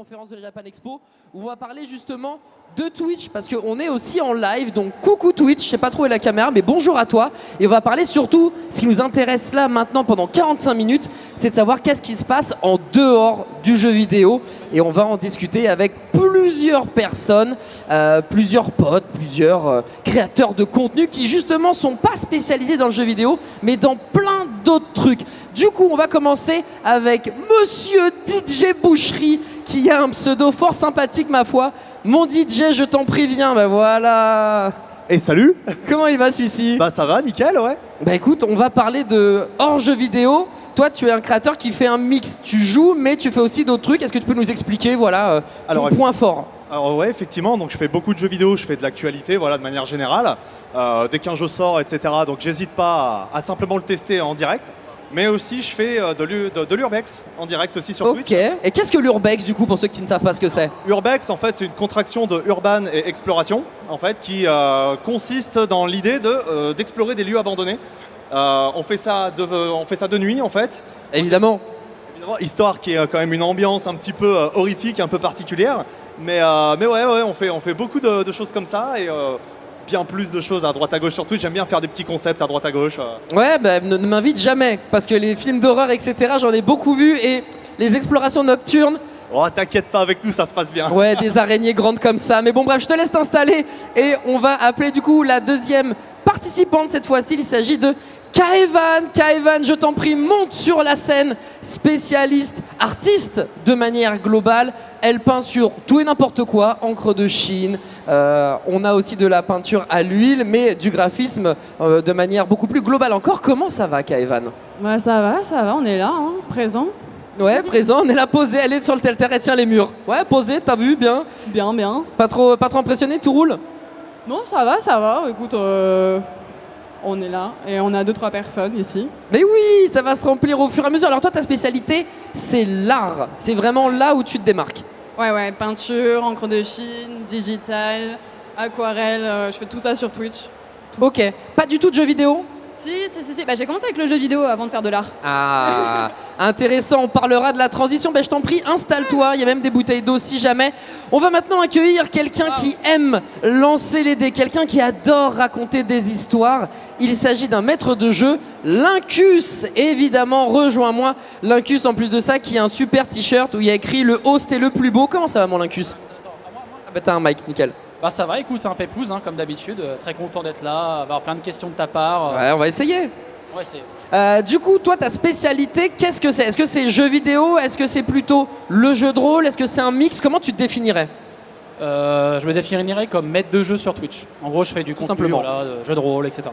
conférence de la Japan Expo où on va parler justement de Twitch parce qu'on est aussi en live, donc coucou Twitch, je sais pas trop où est la caméra mais bonjour à toi, et on va parler surtout, ce qui nous intéresse là maintenant pendant 45 minutes, c'est de savoir qu'est-ce qui se passe en dehors du jeu vidéo, et on va en discuter avec plusieurs personnes, plusieurs potes, plusieurs créateurs de contenu qui justement sont pas spécialisés dans le jeu vidéo mais dans plein d'autres trucs. Du coup on va commencer avec Monsieur DJ Boucherie qui a un pseudo fort sympathique ma foi. Mon DJ, je t'en préviens, bah voilà. Et salut. Comment il va celui-ci? Bah ça va, nickel, ouais. Bah écoute, on va parler de hors jeu vidéo. Toi, tu es un créateur qui fait un mix. Tu joues, mais tu fais aussi d'autres trucs. Est-ce que tu peux nous expliquer, voilà, ton point fort? Alors ouais, effectivement, donc je fais beaucoup de jeux vidéo, je fais de l'actualité, voilà, de manière générale. Dès qu'un jeu sort, etc. Donc j'hésite pas à simplement le tester en direct. Mais aussi, je fais de l'urbex en direct aussi sur Twitch. Ok. Et qu'est-ce que l'urbex, du coup, pour ceux qui ne savent pas ce que c'est? Urbex, en fait, c'est une contraction de urban et exploration, en fait, qui consiste dans l'idée d'explorer des lieux abandonnés. On fait ça de nuit, en fait. Évidemment. Histoire qui est quand même une ambiance un petit peu horrifique, un peu particulière. Mais ouais, on fait beaucoup de choses comme ça et bien plus de choses à droite à gauche sur Twitch. J'aime bien faire des petits concepts à droite à gauche. Ouais, bah, ne m'invite jamais, parce que les films d'horreur, etc., j'en ai beaucoup vu, et les explorations nocturnes... Oh, t'inquiète pas, avec nous, ça se passe bien. Ouais, des araignées grandes comme ça. Mais bon, bref, je te laisse t'installer, et on va appeler du coup la deuxième participante cette fois-ci. Il s'agit de Kaevan. Kaevan, je t'en prie, monte sur la scène. Spécialiste, artiste de manière globale. Elle peint sur tout et n'importe quoi, encre de Chine. On a aussi de la peinture à l'huile, mais du graphisme de manière beaucoup plus globale encore. Comment ça va, Kaevan? Bah ça va, on est là, hein, présent. Ouais, présent, on est là posé, elle est sur le terre et tient les murs. Ouais, posé, t'as vu, bien. Bien. Pas trop impressionné, tout roule? Non, ça va, écoute, on est là et on a 2-3 personnes ici. Mais oui, ça va se remplir au fur et à mesure. Alors toi, ta spécialité, c'est l'art. C'est vraiment là où tu te démarques. Ouais, peinture, encre de Chine, digital, aquarelle, je fais tout ça sur Twitch. Ok, pas du tout de jeux vidéo? Si, bah, j'ai commencé avec le jeu vidéo avant de faire de l'art. Ah, intéressant, on parlera de la transition. Ben, je t'en prie, installe-toi, il y a même des bouteilles d'eau si jamais. On va maintenant accueillir quelqu'un qui aime lancer les dés, quelqu'un qui adore raconter des histoires. Il s'agit d'un maître de jeu, Lincus, évidemment, rejoins-moi. Lincus, en plus de ça, qui a un super t-shirt où il y a écrit « Le host est le plus beau ». Comment ça va, mon Lincus? Ah bah t'as un mic, nickel. Bah ça va, écoute, un pépouze, hein, comme d'habitude, très content d'être là, avoir plein de questions de ta part. Ouais, on va essayer. On va essayer. Du coup, toi, ta spécialité, qu'est-ce que c'est? Est-ce que c'est jeu vidéo? Est-ce que c'est plutôt le jeu de rôle? Est-ce que c'est un mix? Comment tu te définirais? Je me définirais comme maître de jeu sur Twitch. En gros, je fais du contenu, simplement. voilà, jeu de rôle, etc.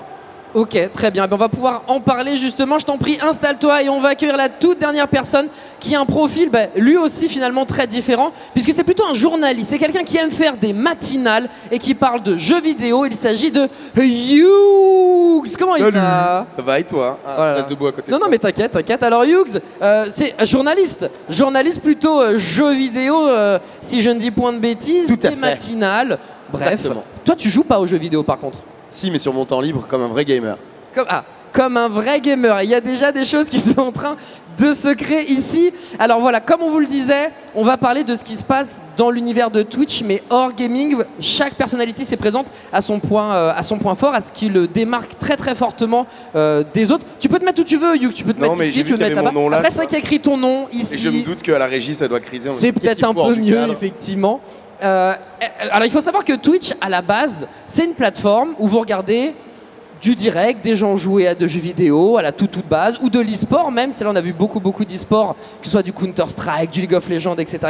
Ok, très bien. On va pouvoir en parler justement. Je t'en prie, installe-toi et on va accueillir la toute dernière personne qui a un profil, lui aussi finalement très différent, puisque c'est plutôt un journaliste. C'est quelqu'un qui aime faire des matinales et qui parle de jeux vidéo. Il s'agit de Hughes. Comment il va? Ça va et toi? Voilà. Reste debout à côté. Non, mais t'inquiète. Alors Hughes, c'est journaliste plutôt jeux vidéo, si je ne dis point de bêtises, Tout à des fait. matinales. Bref, Exactement. toi tu joues pas aux jeux vidéo par contre? Si, mais sur mon temps libre, comme un vrai gamer. Comme un vrai gamer. Il y a déjà des choses qui sont en train de se créer ici. Alors voilà, comme on vous le disait, on va parler de ce qui se passe dans l'univers de Twitch, mais hors gaming. Chaque personnalité s'est présente à son point fort, à ce qui le démarque très très fortement des autres. Tu peux te mettre où tu veux, Hughes. Tu peux te Non, mettre mais ici, j'ai tu vu peux qu'il y mettre avait mon nom là-bas. là, Après, c'est vrai qu'il y a écrit ton nom ici. Et je me doute qu'à la régie, ça doit criser. C'est peut-être un peu mieux, effectivement. Alors, il faut savoir que Twitch, à la base, c'est une plateforme où vous regardez du direct, des gens jouer à des jeux vidéo, à la toute base, ou de l'e-sport même. C'est là on a vu beaucoup d'e-sport, que ce soit du Counter-Strike, du League of Legends, etc.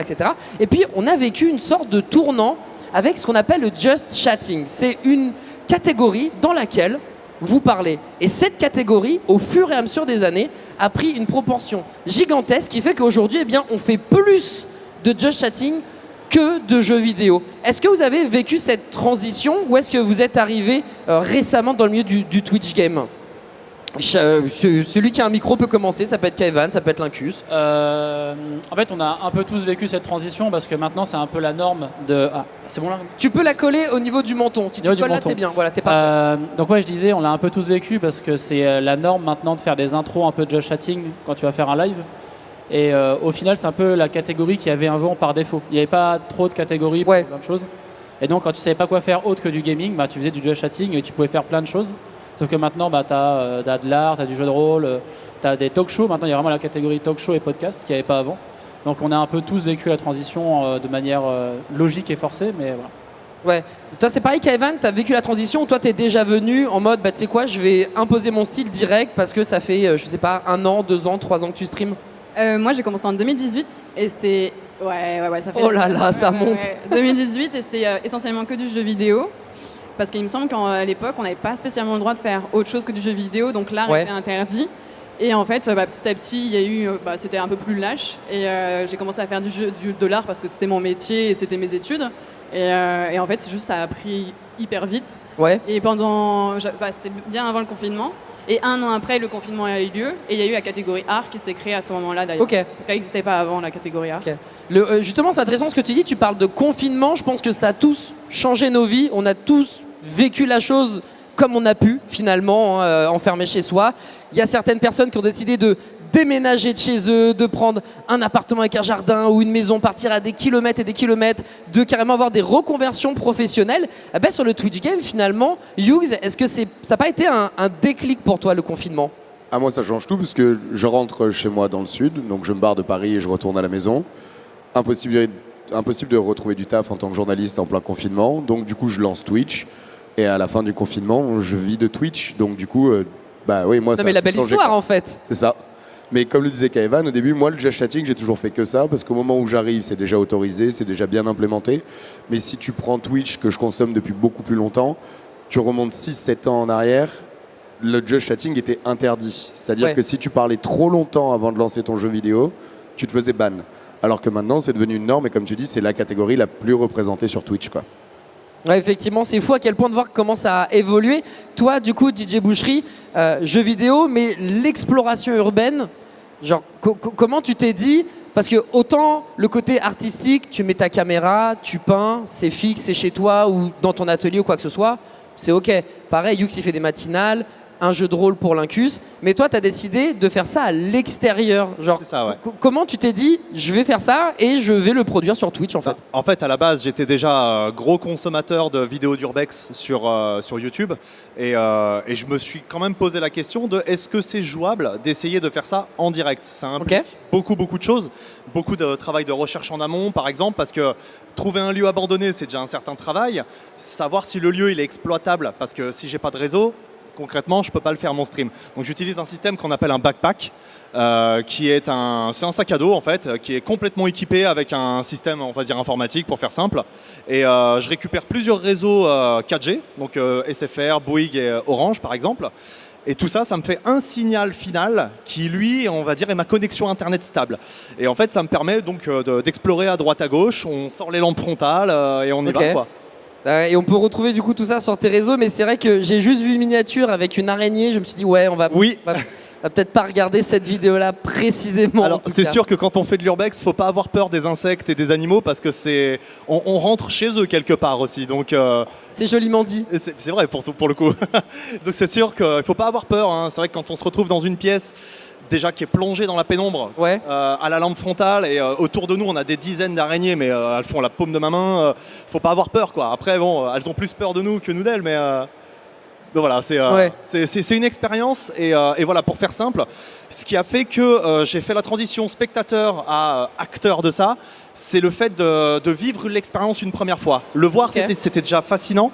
Et puis, on a vécu une sorte de tournant avec ce qu'on appelle le Just Chatting. C'est une catégorie dans laquelle vous parlez. Et cette catégorie, au fur et à mesure des années, a pris une proportion gigantesque qui fait qu'aujourd'hui, on fait plus de Just Chatting que de jeux vidéo. Est-ce que vous avez vécu cette transition ou est-ce que vous êtes arrivé récemment dans le milieu du Twitch game? Celui qui a un micro peut commencer, ça peut être Kaevan, ça peut être Lincus. En fait, on a un peu tous vécu cette transition parce que maintenant, c'est un peu la norme de... Ah, c'est bon là? Tu peux la coller au niveau du menton. Si tu colles là, t'es bien. Voilà, t'es parfait. Donc ouais, je disais, on l'a un peu tous vécu parce que c'est la norme maintenant de faire des intros un peu de just chatting quand tu vas faire un live. Et au final, c'est un peu la catégorie qui avait un vent par défaut. Il n'y avait pas trop de catégories pour plein de choses. Et donc, quand tu savais pas quoi faire autre que du gaming, bah, tu faisais du just chatting et tu pouvais faire plein de choses. Sauf que maintenant, bah, tu as de l'art, tu as du jeu de rôle, tu as des talk shows. Maintenant, il y a vraiment la catégorie talk show et podcast qu'il n'y avait pas avant. Donc, on a un peu tous vécu la transition de manière logique et forcée, mais voilà. Ouais. Toi, c'est pareil qu'Evan, tu as vécu la transition. Toi, tu es déjà venu en mode, bah, tu sais quoi, je vais imposer mon style direct parce que ça fait, je sais pas, 1 an, 2 ans, 3 ans que tu streams. Moi, j'ai commencé en 2018 et c'était... Ouais, ça fait... Oh là là, ça monte. 2018 et c'était essentiellement que du jeu vidéo. Parce qu'il me semble qu'à l'époque, on n'avait pas spécialement le droit de faire autre chose que du jeu vidéo, donc l'art était interdit. Et en fait, petit à petit, il y a eu, c'était un peu plus lâche. Et j'ai commencé à faire de l'art parce que c'était mon métier et c'était mes études. Et en fait, juste ça a pris hyper vite. Ouais. Et c'était bien avant le confinement. Et 1 an après, le confinement a eu lieu. Et il y a eu la catégorie art qui s'est créée à ce moment-là d'ailleurs. Ok. Parce qu'elle n'existait pas avant, la catégorie art. Okay. Justement, c'est intéressant ce que tu dis. Tu parles de confinement. Je pense que ça a tous changé nos vies. On a tous vécu la chose comme on a pu, finalement, enfermé chez soi. Il y a certaines personnes qui ont décidé de déménager de chez eux, de prendre un appartement avec un jardin ou une maison, partir à des kilomètres et des kilomètres, de carrément avoir des reconversions professionnelles. Eh ben, sur le Twitch Game, finalement, Hughes, est-ce que ça n'a pas été un déclic pour toi, le confinement ? Ah, moi, ça change tout parce que je rentre chez moi dans le sud, donc je me barre de Paris et je retourne à la maison. Impossible de retrouver du taf en tant que journaliste en plein confinement, donc du coup, je lance Twitch. Et à la fin du confinement, je vis de Twitch, donc du coup, oui, moi, non, mais la belle histoire, en fait. C'est ça. Mais comme le disait Kaevan, au début, moi, le just chatting, j'ai toujours fait que ça, parce qu'au moment où j'arrive, c'est déjà autorisé, c'est déjà bien implémenté. Mais si tu prends Twitch, que je consomme depuis beaucoup plus longtemps, tu remontes 6-7 ans en arrière, le just chatting était interdit. C'est-à-dire que si tu parlais trop longtemps avant de lancer ton jeu vidéo, tu te faisais ban. Alors que maintenant, c'est devenu une norme, et comme tu dis, c'est la catégorie la plus représentée sur Twitch, quoi. Ouais, effectivement, c'est fou à quel point de voir comment ça a évolué. Toi, du coup, DJ Boucherie, jeux vidéo, mais l'exploration urbaine, genre, comment tu t'es dit ? Parce que autant le côté artistique, tu mets ta caméra, tu peins, c'est fixe, c'est chez toi ou dans ton atelier ou quoi que ce soit, c'est ok. Pareil, Hughes, il fait des matinales, un jeu de rôle pour l'Incus, mais toi, tu as décidé de faire ça à l'extérieur. Genre, C'est ça, ouais. Comment tu t'es dit, je vais faire ça et je vais le produire sur Twitch, en fait ? En fait, à la base, j'étais déjà gros consommateur de vidéos d'Urbex sur YouTube. Et je me suis quand même posé la question de est-ce que c'est jouable d'essayer de faire ça en direct ? Ça implique beaucoup de choses. Beaucoup de travail de recherche en amont, par exemple, parce que trouver un lieu abandonné, c'est déjà un certain travail. Savoir si le lieu il est exploitable, parce que si j'ai pas de réseau, concrètement, je ne peux pas le faire mon stream. Donc j'utilise un système qu'on appelle un backpack, qui est un sac à dos en fait, qui est complètement équipé avec un système, on va dire informatique pour faire simple. Et je récupère plusieurs réseaux 4G, donc SFR, Bouygues et Orange par exemple. Et tout ça, ça me fait un signal final qui, lui, on va dire, est ma connexion Internet stable. Et en fait, ça me permet donc d'explorer à droite à gauche. On sort les lampes frontales et on y va, quoi. Et on peut retrouver du coup tout ça sur tes réseaux, mais c'est vrai que j'ai juste vu une miniature avec une araignée, je me suis dit on va peut-être pas regarder cette vidéo-là précisément. Alors c'est sûr que quand on fait de l'urbex, faut pas avoir peur des insectes et des animaux parce que on rentre chez eux quelque part aussi. Donc c'est joliment dit. C'est vrai pour le coup. Donc c'est sûr qu'il faut pas avoir peur. Hein. C'est vrai que quand on se retrouve dans une pièce déjà qui est plongée dans la pénombre, à la lampe frontale et autour de nous on a des dizaines d'araignées, mais elles font la paume de ma main. Faut pas avoir peur quoi. Après bon, elles ont plus peur de nous que nous d'elles, mais voilà, c'est une expérience et voilà, pour faire simple, ce qui a fait que j'ai fait la transition spectateur à acteur de ça, c'est le fait de vivre l'expérience une première fois. Le voir, c'était déjà fascinant.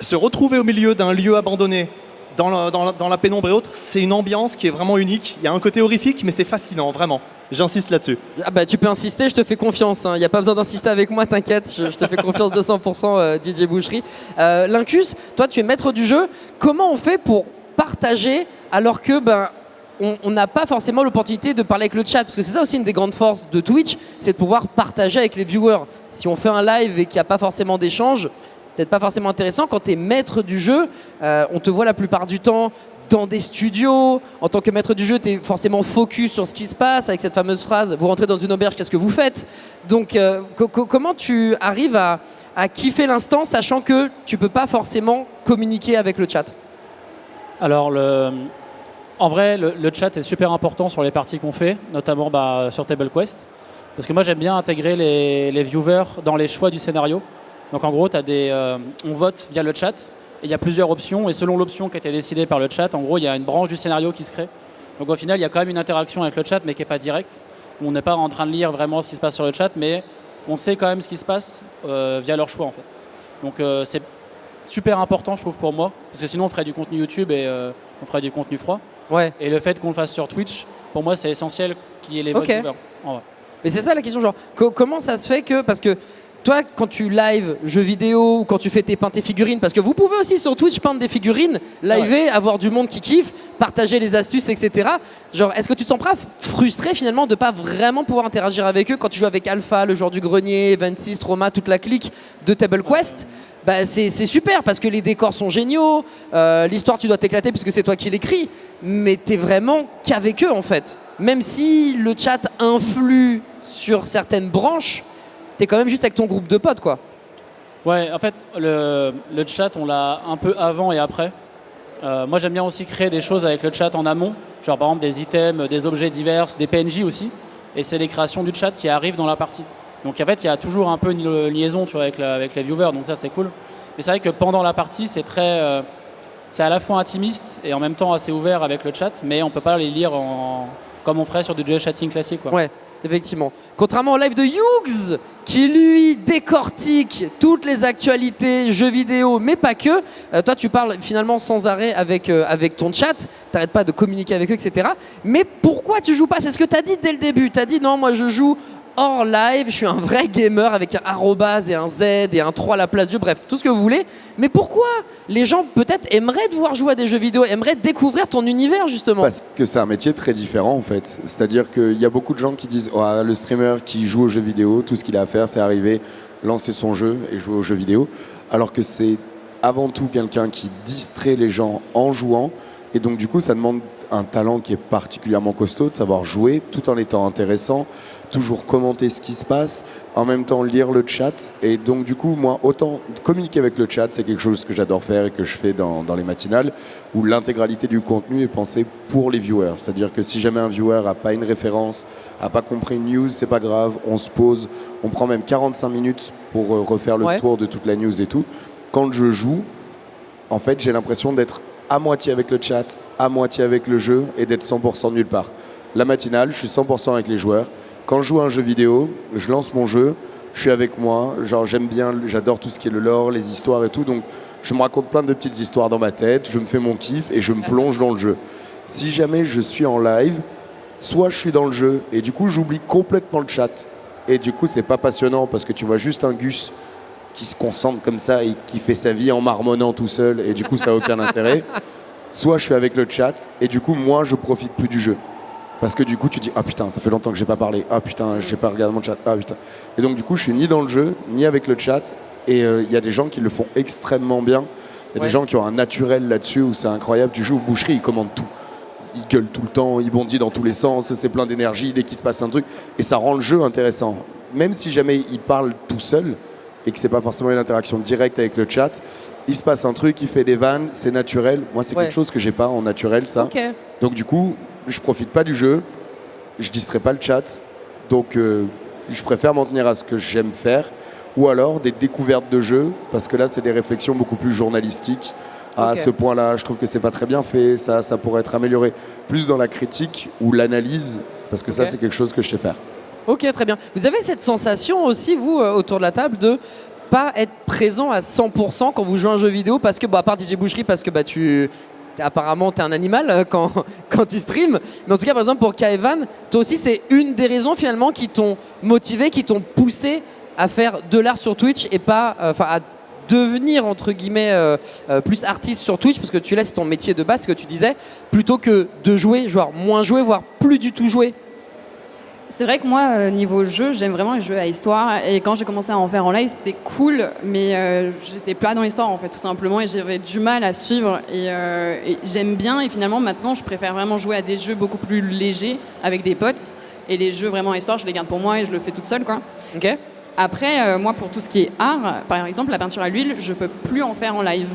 Se retrouver au milieu d'un lieu abandonné, dans la pénombre et autres, c'est une ambiance qui est vraiment unique. Il y a un côté horrifique, mais c'est fascinant, vraiment. J'insiste là-dessus. Ah bah, tu peux insister, je te fais confiance. Il n'y a pas besoin d'insister avec moi, t'inquiète. Je te fais confiance 200%, DJ Boucherie. L'Incus, toi, tu es maître du jeu. Comment on fait pour partager alors que on n'a pas forcément l'opportunité de parler avec le chat? Parce que c'est ça aussi une des grandes forces de Twitch, c'est de pouvoir partager avec les viewers. Si on fait un live et qu'il n'y a pas forcément d'échange, peut-être pas forcément intéressant. Quand tu es maître du jeu, on te voit la plupart du temps dans des studios. En tant que maître du jeu, tu es forcément focus sur ce qui se passe avec cette fameuse phrase « Vous rentrez dans une auberge, qu'est-ce que vous faites ?» Donc, comment tu arrives à kiffer l'instant, sachant que tu peux pas forcément communiquer avec le chat? Alors, En vrai, le chat est super important sur les parties qu'on fait, notamment sur Table Quest. Parce que moi, j'aime bien intégrer les viewers dans les choix du scénario. Donc en gros, on vote via le chat. Et il y a plusieurs options. Et selon l'option qui a été décidée par le chat, en gros, il y a une branche du scénario qui se crée. Donc au final, il y a quand même une interaction avec le chat, mais qui n'est pas directe. Où on n'est pas en train de lire vraiment ce qui se passe sur le chat, mais on sait quand même ce qui se passe via leur choix, en fait. Donc c'est super important, je trouve, pour moi. Parce que sinon, on ferait du contenu YouTube et on ferait du contenu froid. Ouais. Et le fait qu'on le fasse sur Twitch, pour moi, c'est essentiel qu'il y ait les votes viewers. En vrai. Mais c'est ça la question, genre, comment ça se fait que... Parce que toi, quand tu live jeux vidéo ou quand tu fais peins tes figurines, parce que vous pouvez aussi sur Twitch peindre des figurines, liver, avoir du monde qui kiffe, partager les astuces, etc. Genre, est-ce que tu te sens pas frustré finalement de pas vraiment pouvoir interagir avec eux quand tu joues avec Alpha, le joueur du grenier, 26, Trauma, toute la clique de Table Quest? Bah, c'est super parce que les décors sont géniaux, l'histoire tu dois t'éclater parce que c'est toi qui l'écris, mais t'es vraiment qu'avec eux en fait. Même si le chat influe sur certaines branches, t'es quand même juste avec ton groupe de potes, quoi. Ouais, en fait, le chat, on l'a un peu avant et après. Moi, j'aime bien aussi créer des choses avec le chat en amont. Genre, par exemple, des items, des objets divers, des PNJ aussi. Et c'est les créations du chat qui arrivent dans la partie. Donc, en fait, il y a toujours un peu une liaison, tu vois, avec les viewers. Donc, ça, c'est cool. Mais c'est vrai que pendant la partie, c'est à la fois intimiste et en même temps assez ouvert avec le chat. Mais on peut pas les lire comme on ferait sur du chatting classique, quoi. Ouais. Effectivement. Contrairement au live de Hughes, qui lui décortique toutes les actualités, jeux vidéo, mais pas que. Toi, tu parles finalement sans arrêt avec ton chat. T'arrêtes pas de communiquer avec eux, etc. Mais pourquoi tu joues pas? C'est ce que t'as dit dès le début. T'as dit non, moi je joue hors live, je suis un vrai gamer avec un arrobase et un Z et un 3 à la place du, bref, tout ce que vous voulez. Mais pourquoi les gens peut-être aimeraient te voir jouer à des jeux vidéo, aimeraient découvrir ton univers justement? Parce que c'est un métier très différent en fait. C'est-à-dire qu'il y a beaucoup de gens qui disent oh, le streamer qui joue aux jeux vidéo, tout ce qu'il a à faire c'est arriver, lancer son jeu et jouer aux jeux vidéo. Alors que c'est avant tout quelqu'un qui distrait les gens en jouant. Et donc du coup ça demande un talent qui est particulièrement costaud, de savoir jouer tout en étant intéressant, toujours commenter ce qui se passe, en même temps lire le chat. Et donc du coup, moi, autant communiquer avec le chat, c'est quelque chose que j'adore faire et que je fais dans les matinales, où l'intégralité du contenu est pensée pour les viewers. C'est-à-dire que si jamais un viewer n'a pas une référence, n'a pas compris une news, c'est pas grave, on se pose, on prend même 45 minutes pour refaire le tour de toute la news et tout. Quand je joue, en fait, j'ai l'impression d'être à moitié avec le chat, à moitié avec le jeu et d'être 100% nulle part. La matinale, je suis 100% avec les joueurs. Quand je joue à un jeu vidéo, je lance mon jeu, je suis avec moi, genre j'aime bien, j'adore tout ce qui est le lore, les histoires et tout, donc je me raconte plein de petites histoires dans ma tête, je me fais mon kiff et je me plonge dans le jeu. Si jamais je suis en live, soit je suis dans le jeu et du coup j'oublie complètement le chat et du coup c'est pas passionnant parce que tu vois juste un Gus qui se concentre comme ça et qui fait sa vie en marmonnant tout seul et du coup ça n'a aucun intérêt. Soit je suis avec le chat et du coup moi je profite plus du jeu. Parce que du coup tu dis ah putain ça fait longtemps que j'ai pas parlé, ah putain j'ai pas regardé mon chat, ah putain. Et donc du coup je suis ni dans le jeu, ni avec le chat et il y a des gens qui le font extrêmement bien. Il y a des gens qui ont un naturel là-dessus où c'est incroyable, tu joues aux boucheries, ils commandent tout. Ils gueulent tout le temps, ils bondissent dans tous les sens, c'est plein d'énergie dès qu'il se passe un truc et ça rend le jeu intéressant. Même si jamais ils parlent tout seul et que c'est pas forcément une interaction directe avec le chat, il se passe un truc, il fait des vannes, c'est naturel. Moi c'est quelque chose que j'ai pas en naturel ça. Donc du coup je profite pas du jeu, je distrais pas le chat, donc je préfère m'en tenir à ce que j'aime faire, ou alors des découvertes de jeux, parce que là c'est des réflexions beaucoup plus journalistiques. À ce point-là, je trouve que c'est pas très bien fait, ça pourrait être amélioré. Plus dans la critique ou l'analyse, parce que ça c'est quelque chose que je sais faire. Ok, très bien. Vous avez cette sensation aussi, vous, autour de la table, de pas être présent à 100% quand vous jouez à un jeu vidéo, parce que, à part DJ Boucherie, parce que apparemment, tu es un animal quand tu streams. Mais en tout cas, par exemple, pour Kaevan, toi aussi, c'est une des raisons finalement qui t'ont motivé, qui t'ont poussé à faire de l'art sur Twitch et pas, à devenir, entre guillemets, plus artiste sur Twitch, parce que c'est ton métier de base, ce que tu disais, plutôt que de jouer, voire moins jouer, voire plus du tout jouer. C'est vrai que moi, niveau jeu, j'aime vraiment les jeux à histoire. Et quand j'ai commencé à en faire en live, c'était cool, mais j'étais pas dans l'histoire en fait, tout simplement, et j'avais du mal à suivre. Et j'aime bien, et finalement, maintenant, je préfère vraiment jouer à des jeux beaucoup plus légers avec des potes. Et les jeux vraiment à histoire, je les garde pour moi et je le fais toute seule, quoi. Ok. Après, moi, pour tout ce qui est art, par exemple, la peinture à l'huile, je peux plus en faire en live.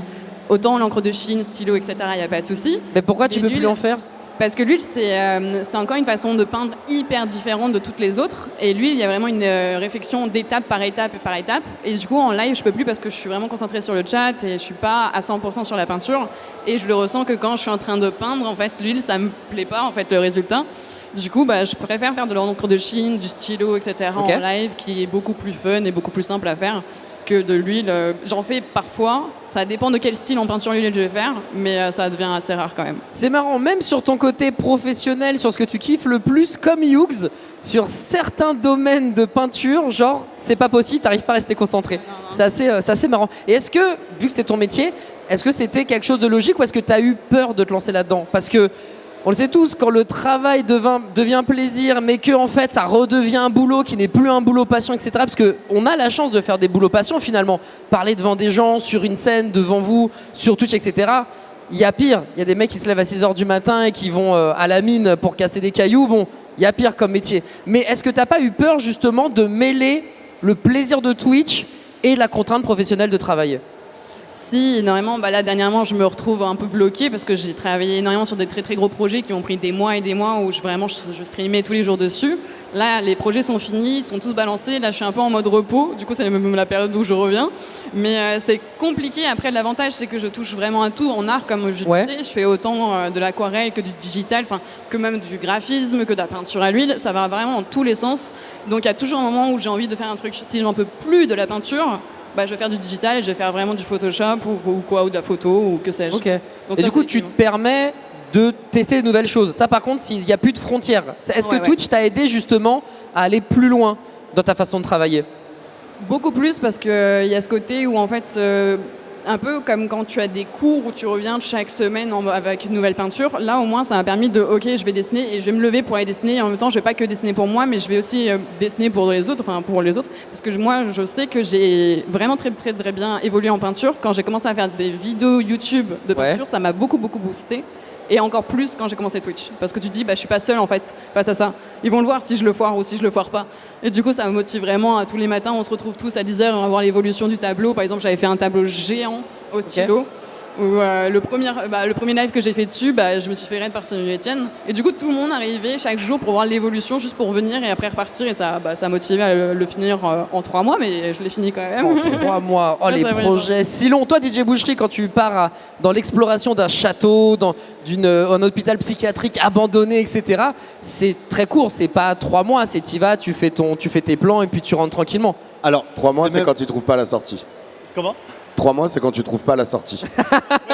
Autant l'encre de Chine, stylo, etc., il n'y a pas de souci. Mais pourquoi tu peux plus en faire ? Parce que l'huile, c'est encore une façon de peindre hyper différente de toutes les autres. Et l'huile, il y a vraiment une réflexion d'étape par étape et par étape. Et du coup, en live, je peux plus parce que je suis vraiment concentrée sur le chat et je suis pas à 100% sur la peinture. Et je le ressens que quand je suis en train de peindre, en fait, l'huile, ça me plaît pas, en fait, le résultat. Du coup, je préfère faire de l'encre de Chine, du stylo, etc. en live, qui est beaucoup plus fun et beaucoup plus simple à faire que de l'huile. J'en fais parfois, ça dépend de quel style en peinture l'huile je vais faire, mais ça devient assez rare quand même. C'est marrant, même sur ton côté professionnel, sur ce que tu kiffes le plus, comme Hughes, sur certains domaines de peinture, genre, c'est pas possible, t'arrives pas à rester concentré. Non. C'est assez marrant. Et est-ce que, vu que c'est ton métier, est-ce que c'était quelque chose de logique ou est-ce que t'as eu peur de te lancer là-dedans? Parce que on le sait tous, quand le travail devient plaisir, mais que en fait ça redevient un boulot qui n'est plus un boulot passion, etc. Parce qu'on a la chance de faire des boulots passion finalement. Parler devant des gens, sur une scène, devant vous, sur Twitch, etc. Il y a pire. Il y a des mecs qui se lèvent à 6h du matin et qui vont à la mine pour casser des cailloux. Bon, il y a pire comme métier. Mais est-ce que t'as pas eu peur justement de mêler le plaisir de Twitch et la contrainte professionnelle de travailler? Si, énormément. Là, dernièrement, je me retrouve un peu bloquée parce que j'ai travaillé énormément sur des très très gros projets qui ont pris des mois et des mois où je streamais tous les jours dessus. Là, les projets sont finis, ils sont tous balancés. Là, je suis un peu en mode repos. Du coup, c'est même la période où je reviens. Mais c'est compliqué. Après, l'avantage, c'est que je touche vraiment à tout en art, comme je disais. Je fais autant de l'aquarelle que du digital, que même du graphisme, que de la peinture à l'huile. Ça va vraiment dans tous les sens. Donc, il y a toujours un moment où j'ai envie de faire un truc. Si j'en peux plus de la peinture, je vais faire du digital et je vais faire vraiment du Photoshop ou de la photo ou que sais-je. Okay. Donc, et du coup, tu te permets de tester de nouvelles choses. Ça, par contre, s'il n'y a plus de frontières, est-ce que Twitch t'a aidé justement à aller plus loin dans ta façon de travailler? Beaucoup plus parce qu'il y a ce côté où en fait, un peu comme quand tu as des cours où tu reviens chaque semaine avec une nouvelle peinture, là au moins ça m'a permis de je vais dessiner et je vais me lever pour aller dessiner et en même temps je vais pas que dessiner pour moi mais je vais aussi dessiner pour les autres, parce que moi je sais que j'ai vraiment très très très bien évolué en peinture. Quand j'ai commencé à faire des vidéos YouTube de peinture, ça m'a beaucoup boosté. Et encore plus quand j'ai commencé Twitch. Parce que tu te dis, je suis pas seule en fait face à ça. Ils vont le voir si je le foire ou si je le foire pas. Et du coup, ça me motive vraiment. Tous les matins, on se retrouve tous à 10h, on va voir l'évolution du tableau. Par exemple, j'avais fait un tableau géant au stylo. Où, le premier live que j'ai fait dessus, je me suis fait raid par Etienne. Et du coup, tout le monde arrivait chaque jour pour voir l'évolution, juste pour venir et après repartir. Et ça a motivé à le finir en 3 mois, mais je l'ai fini quand même. En 3 mois, les projets si longs. Toi, DJ Boucherie, quand tu pars dans l'exploration d'un château, dans un hôpital psychiatrique abandonné, etc., c'est très court. C'est pas 3 mois, c'est t'y vas, tu fais tes plans et puis tu rentres tranquillement. Alors, 3 mois, c'est quand tu trouves pas la sortie. Comment ? 3 mois, c'est quand tu trouves pas la sortie.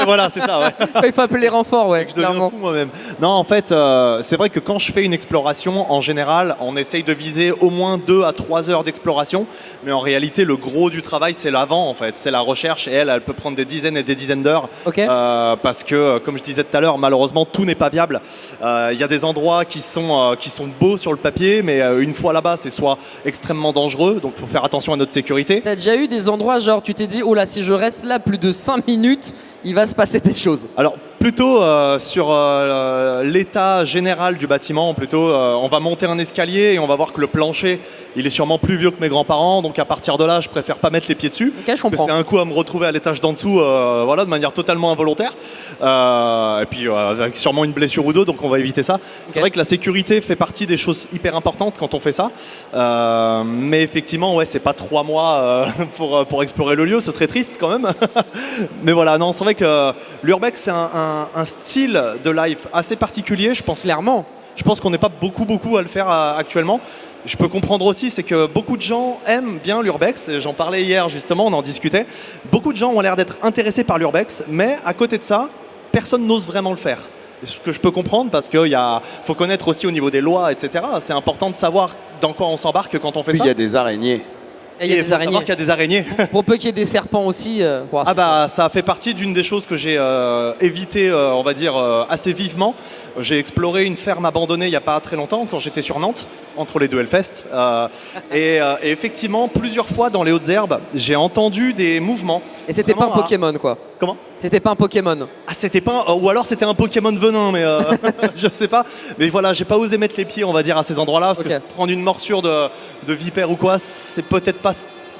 Voilà, c'est ça, Il faut appeler les renforts, je deviens fou moi-même. Non, en fait, c'est vrai que quand je fais une exploration, en général, on essaye de viser au moins 2 à 3 heures d'exploration. Mais en réalité, le gros du travail, c'est l'avant, en fait. C'est la recherche et elle peut prendre des dizaines et des dizaines d'heures. Parce que, comme je disais tout à l'heure, malheureusement, tout n'est pas viable. Il y a des endroits qui sont beaux sur le papier, mais une fois là-bas, c'est soit extrêmement dangereux, donc il faut faire attention à notre sécurité. T'as déjà eu des endroits, genre, tu t'es dit, oh là, si je reste là plus de 5 minutes, il va se passer des choses? Alors, plutôt sur l'état général du bâtiment, on va monter un escalier et on va voir que le plancher, il est sûrement plus vieux que mes grands-parents, donc à partir de là, je préfère pas mettre les pieds dessus. Je comprends. Parce que c'est un coup à me retrouver à l'étage d'en dessous, de manière totalement involontaire. Et puis avec sûrement une blessure ou deux, donc on va éviter ça. C'est vrai que la sécurité fait partie des choses hyper importantes quand on fait ça. Mais effectivement, c'est pas 3 mois pour explorer le lieu, ce serait triste quand même. Mais voilà, non, c'est vrai que l'urbex, c'est un style de live assez particulier, je pense. Clairement. Je pense qu'on n'est pas beaucoup à le faire actuellement. Je peux comprendre aussi, c'est que beaucoup de gens aiment bien l'urbex. J'en parlais hier justement, on en discutait. Beaucoup de gens ont l'air d'être intéressés par l'urbex, mais à côté de ça, personne n'ose vraiment le faire. Ce que je peux comprendre, parce qu'il faut connaître aussi au niveau des lois, etc. C'est important de savoir dans quoi on s'embarque quand on fait ça. Puis il y a des araignées. Et il faut savoir qu'il y a des araignées. Pour peu qu'il y ait des serpents aussi. Ça fait partie d'une des choses que j'ai évité, on va dire, assez vivement. J'ai exploré une ferme abandonnée il n'y a pas très longtemps, quand j'étais sur Nantes, entre les deux Hellfest. Et effectivement, plusieurs fois dans les Hautes-Herbes, j'ai entendu des mouvements. Et c'était pas un Pokémon, quoi. Comment ? C'était pas un Pokémon. C'était pas ou alors c'était un Pokémon venin, mais je sais pas. Mais voilà, j'ai pas osé mettre les pieds, on va dire, à ces endroits-là, parce que prendre une morsure de vipère ou quoi, c'est peut-être pas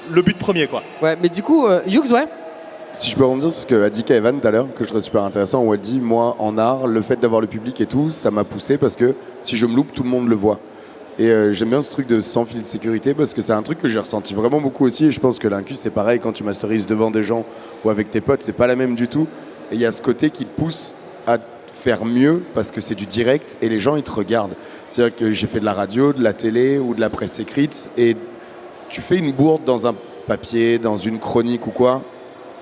le but premier, quoi. Ouais, mais du coup, Hughes, Si je peux rebondir sur ce qu'a dit Evan tout à l'heure, que je trouve super intéressant, où elle dit, moi, en art, le fait d'avoir le public et tout, ça m'a poussé parce que si je me loupe, tout le monde le voit. Et j'aime bien ce truc de sans filet de sécurité parce que c'est un truc que j'ai ressenti vraiment beaucoup aussi. Et je pense que l'incus, c'est pareil quand tu masterises devant des gens ou avec tes potes, c'est pas la même du tout. Et il y a ce côté qui te pousse à faire mieux parce que c'est du direct et les gens, ils te regardent. C'est-à-dire que j'ai fait de la radio, de la télé ou de la presse écrite et tu fais une bourde dans un papier, dans une chronique ou quoi,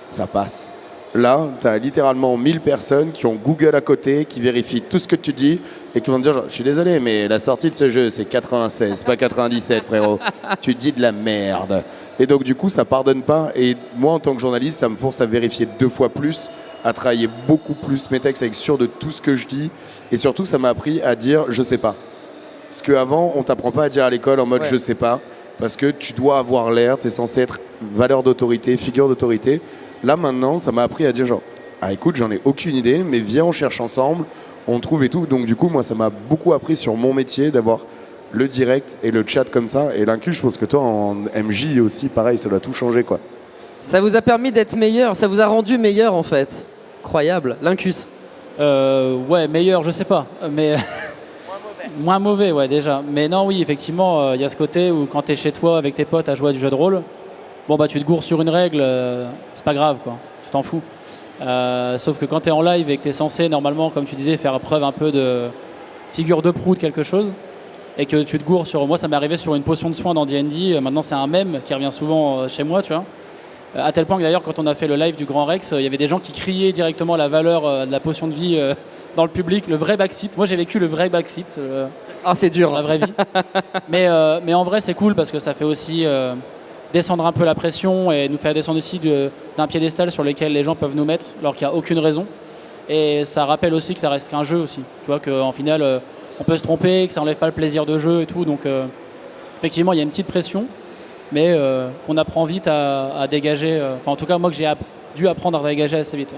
ça passe. Là, tu as littéralement 1000 personnes qui ont Google à côté, qui vérifient tout ce que tu dis et qui vont te dire genre, je suis désolé, mais la sortie de ce jeu, c'est 96, pas 97, frérot. Tu dis de la merde. Et donc, du coup, ça pardonne pas. Et moi, en tant que journaliste, ça me force à vérifier 2 fois plus, à travailler beaucoup plus mes textes, à être sûr de tout ce que je dis. Et surtout, ça m'a appris à dire je sais pas. Parce qu'avant, on t'apprend pas à dire à l'école en mode je sais pas. Parce que tu dois avoir l'air, tu es censé être valeur d'autorité, figure d'autorité. Là, maintenant, ça m'a appris à dire genre, ah écoute, j'en ai aucune idée, mais viens, on cherche ensemble, on trouve et tout. Donc du coup, moi, ça m'a beaucoup appris sur mon métier d'avoir le direct et le chat comme ça. Et l'inclus, je pense que toi, en MJ aussi, pareil, ça doit tout changer, quoi. Ça vous a permis d'être meilleur, ça vous a rendu meilleur, en fait. Incroyable. L'incus. Ouais, meilleur, je sais pas, mais... Moins mauvais, ouais, déjà. Mais non, oui, effectivement, il y a ce côté où quand t'es chez toi avec tes potes à jouer à du jeu de rôle, bon, bah, tu te gourres sur une règle, c'est pas grave, quoi. Tu t'en fous. Sauf que quand t'es en live et que t'es censé, normalement, comme tu disais, faire preuve un peu de figure de proue de quelque chose, et que tu te gourres sur... Moi, ça m'est arrivé sur une potion de soin dans D&D. Maintenant, c'est un mème qui revient souvent chez moi, tu vois. À tel point que d'ailleurs, quand on a fait le live du Grand Rex, il y avait des gens qui criaient directement la valeur de la potion de vie dans le public, le vrai backseat. Moi, j'ai vécu le vrai backseat. C'est dur. Dans la vraie vie. mais en vrai, c'est cool parce que ça fait aussi descendre un peu la pression et nous faire descendre aussi d'un piédestal sur lequel les gens peuvent nous mettre alors qu'il n'y a aucune raison. Et ça rappelle aussi que ça reste qu'un jeu aussi. Tu vois, qu'en final, on peut se tromper, que ça n'enlève pas le plaisir de jeu et tout. Donc, effectivement, il y a une petite pression, mais qu'on apprend vite à dégager. Enfin, en tout cas, moi, que j'ai dû apprendre à dégager assez vite. Ouais.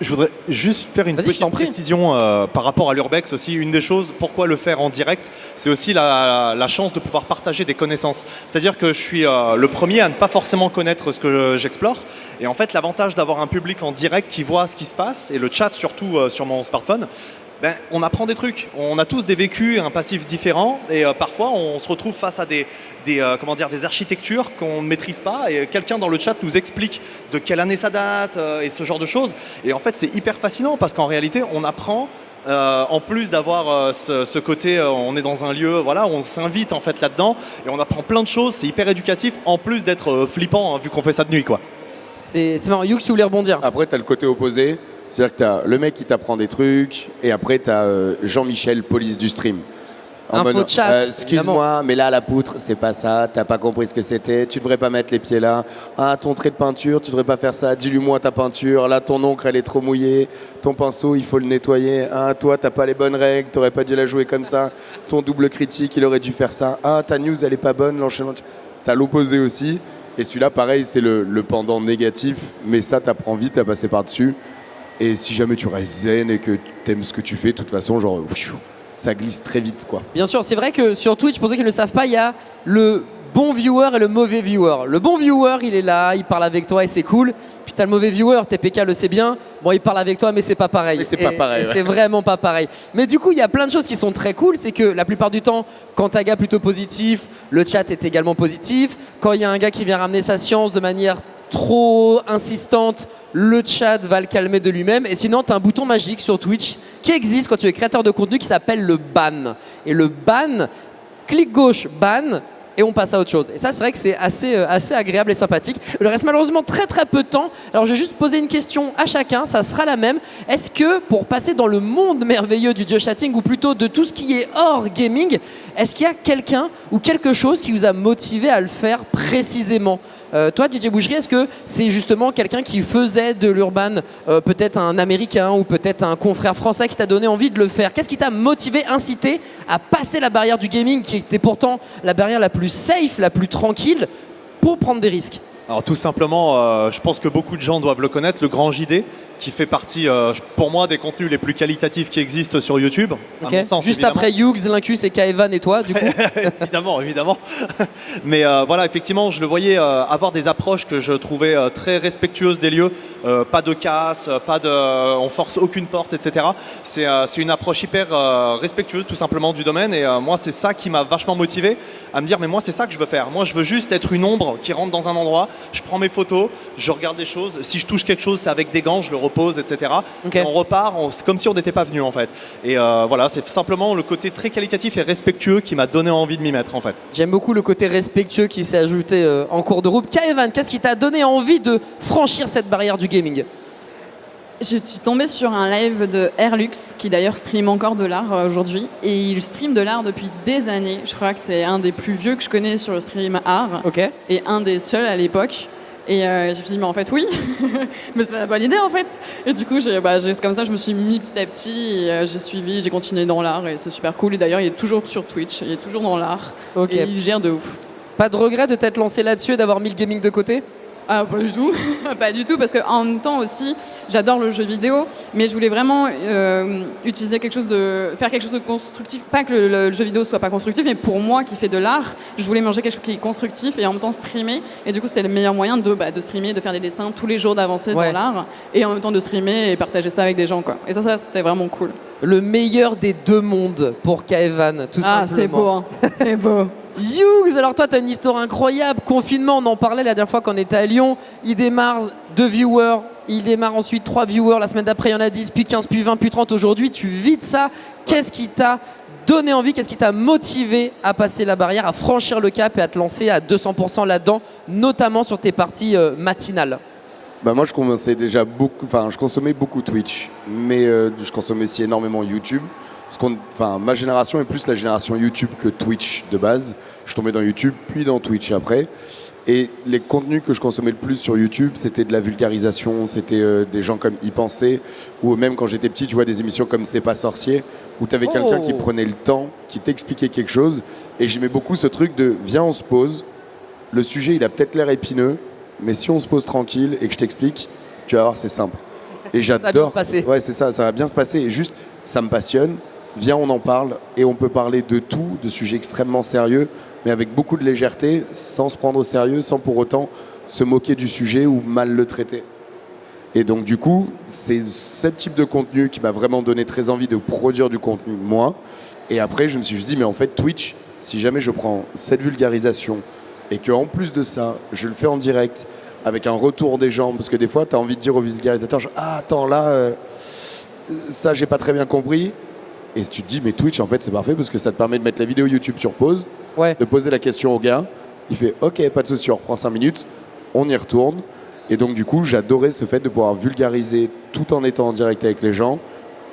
Je voudrais juste faire une petite précision par rapport à l'Urbex aussi. Une des choses, pourquoi le faire en direct, c'est aussi la chance de pouvoir partager des connaissances. C'est-à-dire que je suis le premier à ne pas forcément connaître ce que j'explore. Et en fait, l'avantage d'avoir un public en direct qui voit ce qui se passe, et le chat surtout sur mon smartphone, ben, on apprend des trucs. On a tous des vécus et un passif différent. Et parfois, on se retrouve face à des architectures qu'on ne maîtrise pas. Et quelqu'un dans le chat nous explique de quelle année ça date et ce genre de choses. Et en fait, c'est hyper fascinant parce qu'en réalité, on apprend, en plus d'avoir ce côté, on est dans un lieu, voilà, on s'invite en fait là-dedans. Et on apprend plein de choses. C'est hyper éducatif, en plus d'être flippant, hein, vu qu'on fait ça de nuit, quoi. C'est marrant. Youx, tu voulais rebondir. Après, tu as le côté opposé. C'est-à-dire que tu as le mec qui t'apprend des trucs, et après tu as Jean-Michel, police du stream. Info chat. Excuse-moi, mais là, la poutre, c'est pas ça. T'as pas compris ce que c'était. Tu devrais pas mettre les pieds là. Ah, ton trait de peinture, tu devrais pas faire ça. Dis-lui-moi ta peinture. Là, ton encre, elle est trop mouillée. Ton pinceau, il faut le nettoyer. Ah, toi, t'as pas les bonnes règles. T'aurais pas dû la jouer comme ça. Ton double critique, il aurait dû faire ça. Ah, ta news, elle est pas bonne. L'enchaînement. T'as l'opposé aussi. Et celui-là, pareil, c'est le pendant négatif. Mais ça, t'apprends vite à passer par-dessus. Et si jamais tu restes zen et que t'aimes ce que tu fais, de toute façon, genre, ça glisse très vite, quoi. Bien sûr, c'est vrai que sur Twitch, pour ceux qui ne le savent pas, il y a le bon viewer et le mauvais viewer. Le bon viewer, il est là, il parle avec toi et c'est cool. Puis t'as le mauvais viewer, TPK le sait bien. Bon, il parle avec toi, mais c'est pas pareil. Mais c'est pas pareil. C'est vraiment pas pareil. Mais du coup, il y a plein de choses qui sont très cool. C'est que la plupart du temps, quand t'as un gars plutôt positif, le chat est également positif. Quand il y a un gars qui vient ramener sa science de manière trop insistante, le chat va le calmer de lui-même. Et sinon, tu as un bouton magique sur Twitch qui existe quand tu es créateur de contenu qui s'appelle le ban. Et le ban, clic gauche, ban, et on passe à autre chose. Et ça, c'est vrai que c'est assez agréable et sympathique. Il reste malheureusement très peu de temps. Alors, je vais juste poser une question à chacun. Ça sera la même. Est-ce que pour passer dans le monde merveilleux du geochatting, ou plutôt de tout ce qui est hors gaming, est-ce qu'il y a quelqu'un ou quelque chose qui vous a motivé à le faire précisément ? Toi, DJ Boucherie, est-ce que c'est justement quelqu'un qui faisait de l'urban, peut-être un Américain ou peut-être un confrère français qui t'a donné envie de le faire ? Qu'est-ce qui t'a motivé, incité à passer la barrière du gaming, qui était pourtant la barrière la plus safe, la plus tranquille, pour prendre des risques ? Alors tout simplement, je pense que beaucoup de gens doivent le connaître, le Grand JD, qui fait partie, pour moi, des contenus les plus qualitatifs qui existent sur YouTube. Ok. À mon sens, Juste évidemment. après Hughes, Lincus et Kaevan et toi, du coup. Évidemment. Mais voilà, effectivement, je le voyais avoir des approches que je trouvais très respectueuses des lieux. Pas de casse, on force aucune porte, etc. C'est une approche hyper respectueuse, tout simplement, du domaine. Et moi, c'est ça qui m'a vachement motivé à me dire, mais moi, c'est ça que je veux faire. Moi, je veux juste être une ombre qui rentre dans un endroit. Je prends mes photos, je regarde les choses. Si je touche quelque chose, c'est avec des gants, je le repose, etc. Okay. Et on repart, c'est comme si on n'était pas venu, en fait. Et voilà, c'est simplement le côté très qualitatif et respectueux qui m'a donné envie de m'y mettre, en fait. J'aime beaucoup le côté respectueux qui s'est ajouté en cours de route. Kaevan, qu'est-ce qui t'a donné envie de franchir cette barrière du gaming? Je suis tombée sur un live de Airlux, qui d'ailleurs stream encore de l'art aujourd'hui. Et il stream de l'art depuis des années. Je crois que c'est un des plus vieux que je connais sur le stream art. Ok. Et un des seuls à l'époque. Et je me suis dit, mais en fait, oui, mais c'est la bonne idée en fait. Et du coup, comme ça, je me suis mis petit à petit, et j'ai suivi, j'ai continué dans l'art et c'est super cool. Et d'ailleurs, il est toujours sur Twitch, il est toujours dans l'art. Ok. Et il gère de ouf. Pas de regret de t'être lancé là-dessus et d'avoir mis le gaming de côté? Ah, pas du tout, pas du tout, parce qu'en même temps aussi, j'adore le jeu vidéo, mais je voulais vraiment faire quelque chose de constructif. Pas que le jeu vidéo soit pas constructif, mais pour moi qui fais de l'art, je voulais manger quelque chose qui est constructif et en même temps streamer. Et du coup, c'était le meilleur moyen de streamer, de faire des dessins tous les jours, d'avancer dans l'art, et en même temps de streamer et partager ça avec des gens, quoi. Et ça c'était vraiment cool. Le meilleur des deux mondes pour Kaevan, tout simplement. Ah, c'est beau, hein. C'est beau. Hughes, alors toi, tu as une histoire incroyable. Confinement, on en parlait la dernière fois qu'on était à Lyon. Il démarre 2 viewers, il démarre ensuite 3 viewers. La semaine d'après, il y en a 10, puis 15, puis 20, puis 30. Aujourd'hui, tu vis de ça. Qu'est-ce qui t'a donné envie, qu'est-ce qui t'a motivé à passer la barrière, à franchir le cap et à te lancer à 200% là-dedans, notamment sur tes parties matinales? Bah moi, je consommais beaucoup Twitch, mais je consommais aussi énormément YouTube. Ma génération est plus la génération YouTube que Twitch de base. Je tombais dans YouTube, puis dans Twitch après. Et les contenus que je consommais le plus sur YouTube, c'était de la vulgarisation, c'était des gens comme Y Penser, ou même quand j'étais petit, tu vois, des émissions comme C'est pas sorcier, où tu avais quelqu'un qui prenait le temps, qui t'expliquait quelque chose. Et j'aimais beaucoup ce truc de viens, on se pose. Le sujet, il a peut-être l'air épineux, mais si on se pose tranquille et que je t'explique, tu vas voir, c'est simple. Et j'adore. Ça va bien se passer. Ouais, c'est ça, ça va bien se passer. Et juste, ça me passionne. Viens, on en parle et on peut parler de tout, de sujets extrêmement sérieux, mais avec beaucoup de légèreté, sans se prendre au sérieux, sans pour autant se moquer du sujet ou mal le traiter. Et donc du coup, c'est ce type de contenu qui m'a vraiment donné très envie de produire du contenu, moi. Et après, je me suis juste dit, mais en fait, Twitch, si jamais je prends cette vulgarisation et qu'en plus de ça, je le fais en direct, avec un retour des gens, parce que des fois, tu as envie de dire au vulgarisateur, ah, attends, là, ça, j'ai pas très bien compris. Et tu te dis, mais Twitch, en fait, c'est parfait parce que ça te permet de mettre la vidéo YouTube sur pause, de poser la question au gars. Il fait, ok, pas de souci, on reprend 5 minutes, on y retourne. Et donc, du coup, j'adorais ce fait de pouvoir vulgariser tout en étant en direct avec les gens.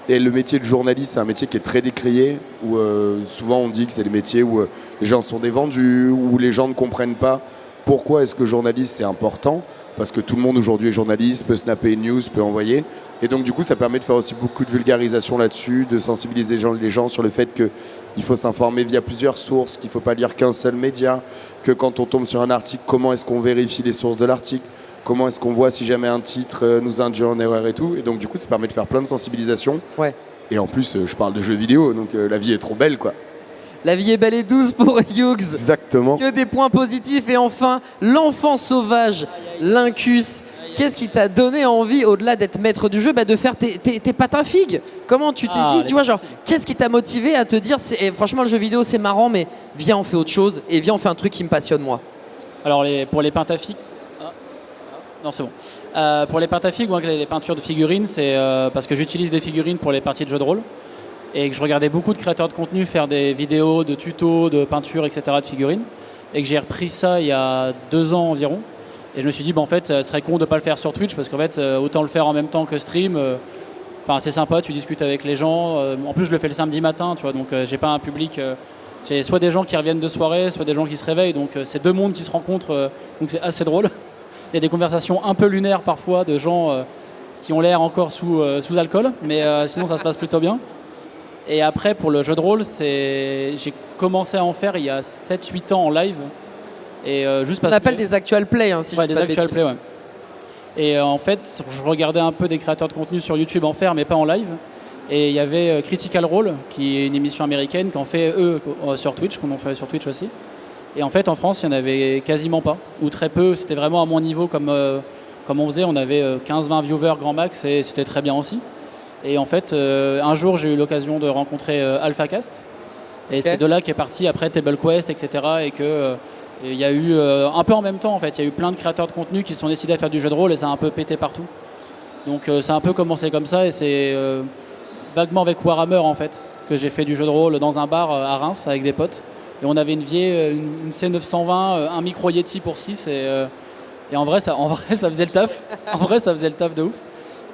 Et le métier de journaliste, c'est un métier qui est très décrié, où souvent on dit que c'est des métiers où les gens sont des vendus, où les gens ne comprennent pas pourquoi est-ce que journaliste c'est important. Parce que tout le monde aujourd'hui est journaliste, peut snapper une news, peut envoyer. Et donc du coup, ça permet de faire aussi beaucoup de vulgarisation là-dessus, de sensibiliser les gens sur le fait qu'il faut s'informer via plusieurs sources, qu'il ne faut pas lire qu'un seul média, que quand on tombe sur un article, comment est-ce qu'on vérifie les sources de l'article, comment est-ce qu'on voit si jamais un titre nous induit en erreur et tout. Et donc du coup, ça permet de faire plein de sensibilisation. Ouais. Et en plus, je parle de jeux vidéo, donc la vie est trop belle, quoi. La vie est belle et douce pour Hughes. Exactement. Que des points positifs. Et enfin, l'enfant sauvage, Lincus. Qu'est-ce qui t'a donné envie, au-delà d'être maître du jeu, de faire tes patins figues? Comment tu t'es dit, tu vois, genre, qu'est-ce qui t'a motivé à te dire, franchement, le jeu vidéo, c'est marrant, mais viens, on fait autre chose, et viens, on fait un truc qui me passionne, moi? Alors, pour les pentafigues... Non, c'est bon. Pour les pentafigues ou les peintures de figurines, c'est parce que j'utilise des figurines pour les parties de jeux de rôle. Et que je regardais beaucoup de créateurs de contenu faire des vidéos de tutos, de peinture, etc. de figurines. Et que j'ai repris ça il y a 2 ans environ. Et je me suis dit, en fait, ce serait con de ne pas le faire sur Twitch parce qu'en fait, autant le faire en même temps que stream. C'est sympa, tu discutes avec les gens. En plus, je le fais le samedi matin, tu vois, donc j'ai pas un public. J'ai soit des gens qui reviennent de soirée, soit des gens qui se réveillent. Donc c'est 2 mondes qui se rencontrent, donc c'est assez drôle. Il y a des conversations un peu lunaires parfois de gens qui ont l'air encore sous alcool, mais sinon ça se passe plutôt bien. Et après, pour le jeu de rôle, j'ai commencé à en faire il y a 7-8 ans en live. Et juste parce on appelle des actual play, hein, si je dis des pas de actual bêtises. play, ouais. Et en fait, je regardais un peu des créateurs de contenu sur YouTube en faire, mais pas en live. Et il y avait Critical Role, qui est une émission américaine, qui en fait eux sur Twitch, comme on fait sur Twitch aussi. Et en fait, en France, il n'y en avait quasiment pas, ou très peu. C'était vraiment à mon niveau comme on faisait. On avait 15-20 viewers grand max, et c'était très bien aussi. Et en fait, un jour, j'ai eu l'occasion de rencontrer AlphaCast. Et c'est de là qu'est parti après TableQuest, etc. Et que il y a eu un peu en même temps, en fait. Il y a eu plein de créateurs de contenu qui se sont décidés à faire du jeu de rôle et ça a un peu pété partout. Donc ça a un peu commencé comme ça et c'est vaguement avec Warhammer, en fait, que j'ai fait du jeu de rôle dans un bar à Reims avec des potes. Et on avait une vieille, une C920, un micro Yeti pour 6 et en vrai, ça faisait le taf. En vrai, ça faisait le taf de ouf.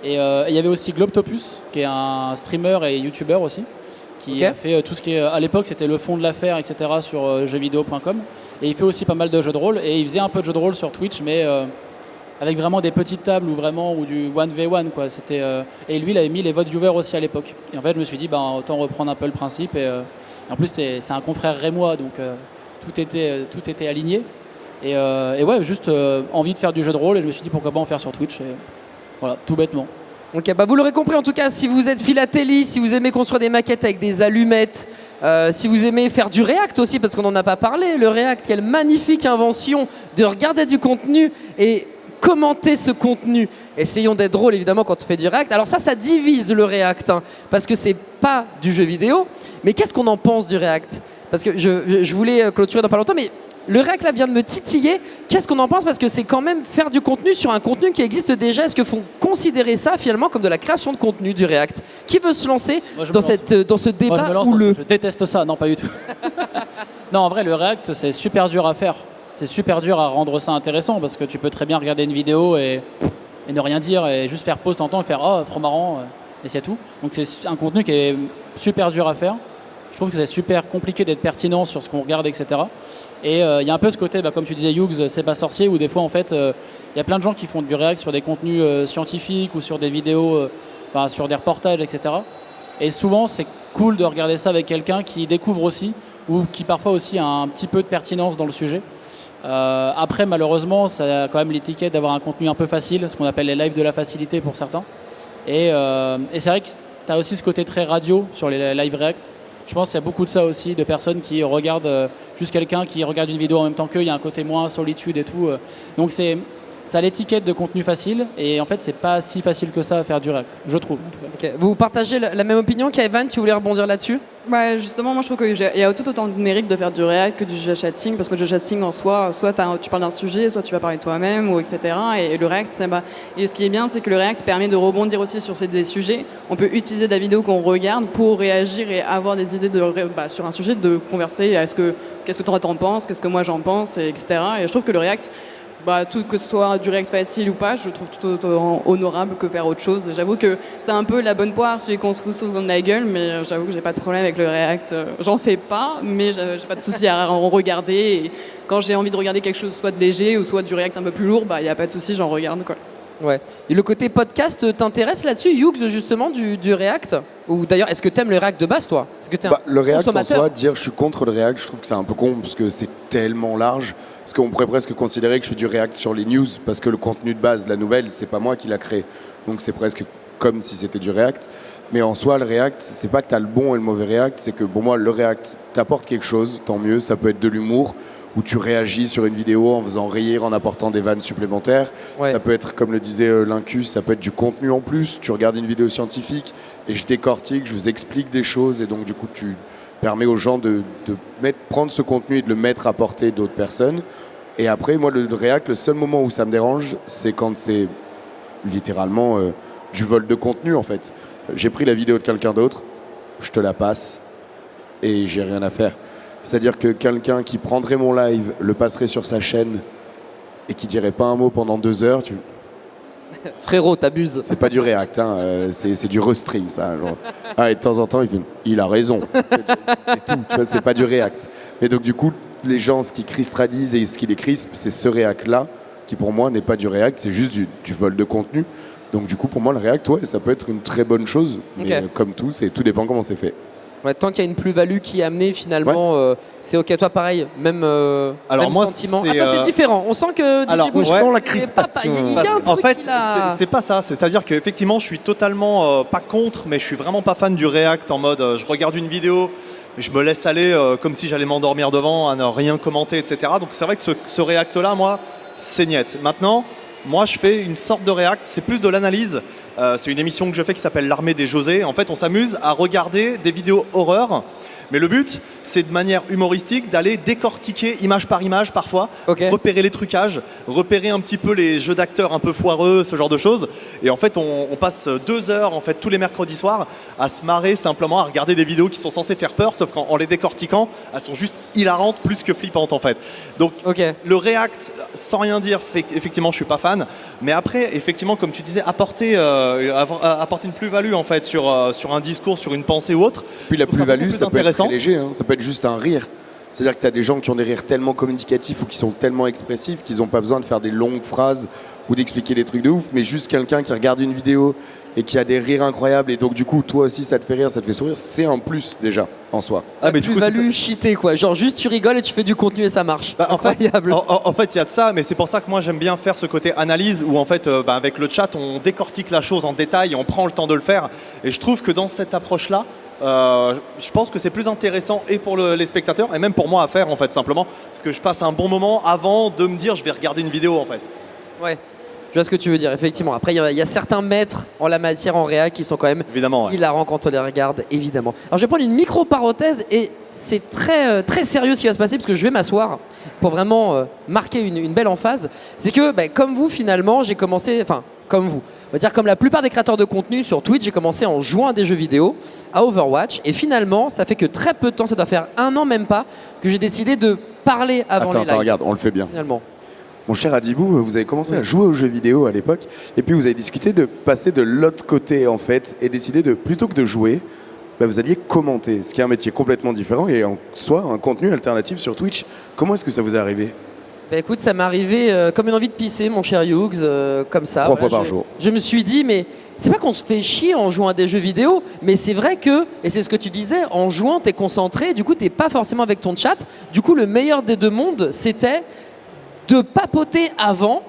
Et il y avait aussi Globtopus, qui est un streamer et YouTuber aussi, qui a fait tout ce qui est... À l'époque, c'était le fond de l'affaire, etc. sur jeuxvideo.com. Et il fait aussi pas mal de jeux de rôle. Et il faisait un peu de jeux de rôle sur Twitch, mais avec vraiment des petites tables ou du 1v1, quoi. Et lui, il avait mis les votes viewers aussi à l'époque. Et en fait, je me suis dit, autant reprendre un peu le principe. Et en plus, c'est un confrère rémois, donc tout était aligné. Et ouais, juste envie de faire du jeu de rôle. Et je me suis dit, pourquoi pas en faire sur Twitch. Et voilà, tout bêtement. Ok, vous l'aurez compris en tout cas, si vous êtes philatélie, si vous aimez construire des maquettes avec des allumettes, si vous aimez faire du React aussi, parce qu'on n'en a pas parlé, le React, quelle magnifique invention de regarder du contenu et commenter ce contenu. Essayons d'être drôle évidemment quand on fait du React. Alors ça divise le React, hein, parce que c'est pas du jeu vidéo, mais qu'est-ce qu'on en pense du React? Parce que je voulais clôturer dans pas longtemps, mais le React là vient de me titiller. Qu'est-ce qu'on en pense? Parce que c'est quand même faire du contenu sur un contenu qui existe déjà. Est-ce qu'il faut considérer ça finalement comme de la création de contenu du React? Qui veut se lancer dans ce débat houleux? Je déteste ça, non pas du tout. Non, en vrai, le React, c'est super dur à faire. C'est super dur à rendre ça intéressant parce que tu peux très bien regarder une vidéo et ne rien dire et juste faire pause temps et faire « Oh, trop marrant » et c'est tout. Donc c'est un contenu qui est super dur à faire. Je trouve que c'est super compliqué d'être pertinent sur ce qu'on regarde, etc. Et il y a un peu ce côté, comme tu disais, Hughes, c'est pas sorcier, où des fois, en fait, il y a plein de gens qui font du React sur des contenus scientifiques ou sur des vidéos, sur des reportages, etc. Et souvent, c'est cool de regarder ça avec quelqu'un qui découvre aussi ou qui parfois aussi a un petit peu de pertinence dans le sujet. Après, malheureusement, ça a quand même l'étiquette d'avoir un contenu un peu facile, ce qu'on appelle les lives de la facilité pour certains. Et c'est vrai que tu as aussi ce côté très radio sur les live React. Je pense qu'il y a beaucoup de ça aussi, de personnes qui regardent juste quelqu'un qui regarde une vidéo en même temps qu'eux. Il y a un côté moins solitude et tout. Donc ça a l'étiquette de contenu facile. Et en fait, c'est pas si facile que ça à faire du React, je trouve. En tout cas. Okay. Vous partagez la même opinion qu'Evan? Tu voulais rebondir là-dessus? Justement, moi je trouve qu'il y a tout autant de mérite de faire du React que du jeu-chatting, parce que le jeu-chatting en soi, soit tu parles d'un sujet, soit tu vas parler de toi-même, ou etc. Et le React, et ce qui est bien, c'est que le React permet de rebondir aussi sur des sujets. On peut utiliser de la vidéo qu'on regarde pour réagir et avoir des idées sur un sujet, de converser. Qu'est-ce que toi t'en penses, qu'est-ce que moi j'en pense, etc. Et je trouve que le React, tout, que ce soit du React facile ou pas, je trouve tout autant honorable que faire autre chose. J'avoue que c'est un peu la bonne poire, celui qu'on se fout souvent de la gueule, mais j'avoue que j'ai pas de problème avec le React. J'en fais pas, mais j'ai pas de souci à en regarder. Et quand j'ai envie de regarder quelque chose soit de léger ou soit du React un peu plus lourd, y a pas de souci, j'en regarde, quoi. Ouais. Et le côté podcast t'intéresse là-dessus, Hughes, justement, du React? Ou d'ailleurs, est-ce que t'aimes le React de base, toi? Parce que t'es un le React consommateur. en soi, dire je suis contre le React, je trouve que c'est un peu con parce que c'est tellement large. Parce qu'on pourrait presque considérer que je fais du React sur les news parce que le contenu de base, la nouvelle, c'est pas moi qui l'a créé. Donc c'est presque comme si c'était du React. Mais en soi, le React, c'est pas que t'as le bon et le mauvais React, c'est que pour moi, le React t'apporte quelque chose, tant mieux. Ça peut être de l'humour, où tu réagis sur une vidéo en faisant rire, en apportant des vannes supplémentaires. Ouais. Ça peut être, comme le disait Lincus, ça peut être du contenu en plus. Tu regardes une vidéo scientifique et je décortique, je vous explique des choses et donc du coup tu permets aux gens de prendre ce contenu et de le mettre à portée d'autres personnes. Et après, moi, le React, le seul moment où ça me dérange, c'est quand c'est littéralement du vol de contenu en fait. J'ai pris la vidéo de quelqu'un d'autre, je te la passe et j'ai rien à faire. C'est-à-dire que quelqu'un qui prendrait mon live, le passerait sur sa chaîne et qui dirait pas un mot pendant 2 heures, Frérot, t'abuses. C'est pas du React, hein, c'est du restream, ça. Genre. Et de temps en temps, il a raison. C'est tout, tu vois, c'est pas du React. Mais donc, du coup, les gens, ce qui cristallisent et ce qui les crispe, c'est ce React-là, qui pour moi n'est pas du React, c'est juste du vol de contenu. Donc, du coup, pour moi, le React, ouais, ça peut être une très bonne chose. Mais comme tout dépend comment c'est fait. Ouais, tant qu'il y a une plus-value qui est amenée, finalement, c'est ok. Toi, pareil, même moi, sentiment. Attends, c'est différent. On sent que DJ Bushri, je sens la il crispation. y a un En truc fait, qui l'a- c'est pas ça. C'est-à-dire qu'effectivement, je suis totalement pas contre, mais je suis vraiment pas fan du React en mode je regarde une vidéo, je me laisse aller comme si j'allais m'endormir devant, à ne rien commenter, etc. Donc c'est vrai que ce React-là, moi, c'est niet. Maintenant, moi, je fais une sorte de React, c'est plus de l'analyse. C'est une émission que je fais qui s'appelle l'Armée des José. En fait, on s'amuse à regarder des vidéos horreur. Mais le but, c'est de manière humoristique d'aller décortiquer image par image parfois, repérer les trucages, repérer un petit peu les jeux d'acteurs un peu foireux, ce genre de choses. Et en fait, on passe 2 heures en fait, tous les mercredis soirs à se marrer simplement, à regarder des vidéos qui sont censées faire peur, sauf qu'en les décortiquant, elles sont juste hilarantes plus que flippantes en fait. Donc le React, sans rien dire, effectivement, je suis pas fan. Mais après, effectivement, comme tu disais, apporter une plus-value en fait sur un discours, sur une pensée ou autre. Puis la plus-value, ça peut être très léger, hein. Ça peut être juste un rire. C'est-à-dire que tu as des gens qui ont des rires tellement communicatifs ou qui sont tellement expressifs qu'ils n'ont pas besoin de faire des longues phrases ou d'expliquer des trucs de ouf, mais juste quelqu'un qui regarde une vidéo et qui a des rires incroyables et donc du coup toi aussi ça te fait rire, ça te fait sourire, c'est un plus déjà en soi. Mais plus-value cheatée quoi, genre juste tu rigoles et tu fais du contenu et ça marche. Incroyable. En fait il y a de ça, mais c'est pour ça que moi j'aime bien faire ce côté analyse où en fait avec le chat on décortique la chose en détail, on prend le temps de le faire et je trouve que dans cette approche-là, je pense que c'est plus intéressant et pour les spectateurs et même pour moi à faire en fait simplement parce que je passe un bon moment avant de me dire je vais regarder une vidéo en fait. Ouais, je vois ce que tu veux dire effectivement. Après il y a certains maîtres en la matière en réac qui sont quand même hilarants quand on les regarde évidemment. Alors je vais prendre une micro-parenthèse et c'est très, très sérieux ce qui va se passer parce que je vais m'asseoir pour vraiment marquer une belle emphase. C'est que comme vous finalement j'ai commencé, enfin comme vous, on va dire comme la plupart des créateurs de contenu sur Twitch, j'ai commencé en jouant à des jeux vidéo, à Overwatch, et finalement, ça fait que très peu de temps, ça doit faire 1 an même pas, que j'ai décidé de parler avant les lives. Attends, regarde, on le fait bien. Finalement. Mon cher Adibou, vous avez commencé à jouer aux jeux vidéo à l'époque, et puis vous avez discuté de passer de l'autre côté en fait, et décider de, plutôt que de jouer, vous alliez commenter, ce qui est un métier complètement différent, et en soi, un contenu alternatif sur Twitch. Comment est-ce que ça vous est arrivé ? Écoute, ça m'est arrivé comme une envie de pisser, mon cher Hughes, comme ça. 3 fois par jour. Je me suis dit, mais c'est pas qu'on se fait chier en jouant à des jeux vidéo, mais c'est vrai que, et c'est ce que tu disais, en jouant, t'es concentré, du coup, t'es pas forcément avec ton chat. Du coup, le meilleur des 2 mondes, c'était de papoter avant